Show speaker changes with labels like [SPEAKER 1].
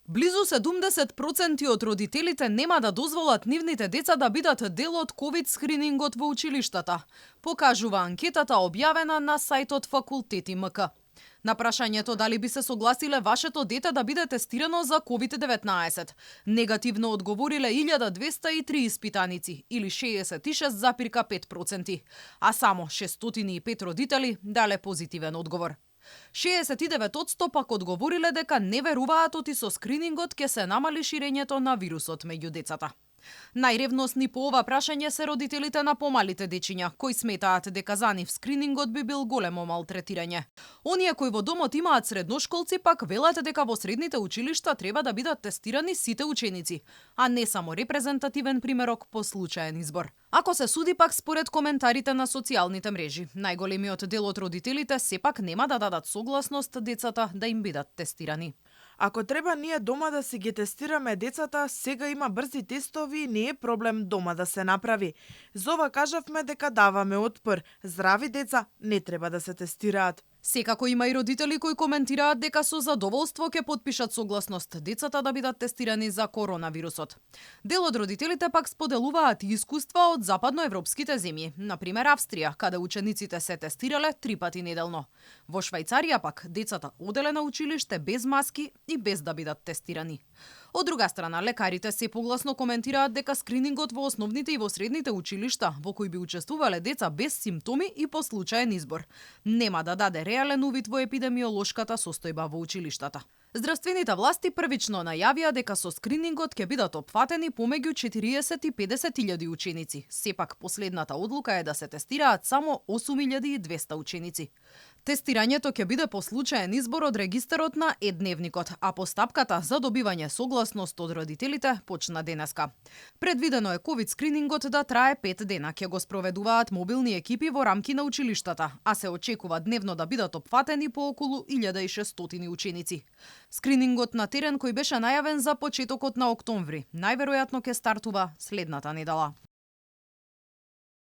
[SPEAKER 1] Близу 70% од родителите нема да дозволат нивните деца да бидат дел од ковид скринингот во училиштата, покажува анкетата објавена на сајтот Факултети МК. На прашањето дали би се согласиле вашето дете да биде тестирано за COVID-19, негативно одговориле 1203 испитаници или 66,5%, а само 605 родители дале позитивен одговор. 69% пак одговориле дека не веруваат оти со скринингот ќе се намали ширењето на вирусот меѓу децата. Најревносни по ова прашање се родителите на помалите дечиња, кои сметаат дека за нив скринингот би бил големо малтретирање. Оние кои во домот имаат средношколци пак велат дека во средните училишта треба да бидат тестирани сите ученици, а не само репрезентативен примерок по случаен избор. Ако се суди пак според коментарите на социјалните мрежи, најголемиот дел од родителите сепак нема да дадат согласност децата да им бидат тестирани.
[SPEAKER 2] Ако треба ние дома да си ги тестираме децата, сега има брзи тестови и не е проблем дома да се направи. За ова кажавме дека даваме отпор. Здрави деца не треба да се тестираат.
[SPEAKER 1] Секако има и родители кои коментираат дека со задоволство ќе подпишат согласност децата да бидат тестирани за коронавирусот. Дел од родителите пак споделуваат искуства од западноевропските земји, например Австрија, каде учениците се тестирале 3 пати неделно. Во Швајцарија пак децата оделе на училиште без маски и без да бидат тестирани. Од друга страна, лекарите се погласно коментираат дека скринингот во основните и во средните училишта, во кои би учествувале деца без симптоми и по случаен избор, нема да даде реален увид во епидемиолошката состојба во училиштата. Здравствените власти првично најавија дека со скринингот ќе бидат опфатени помеѓу 40 и 50 илјади ученици. Сепак последната одлука е да се тестираат само 8200 ученици. Тестирањето ќе биде по случаен избор од регистарот на Е-дневникот, а постапката за добивање согласност од родителите почна денеска. Предвидено е ковид скринингот да трае 5 дена. Ќе го спроведуваат мобилни екипи во рамки на училиштата, а се очекува дневно да бидат опфатени по околу 1600 ученици. Скринингот на терен кој беше најавен за почетокот на октомври, најверојатно ќе стартува следната недела.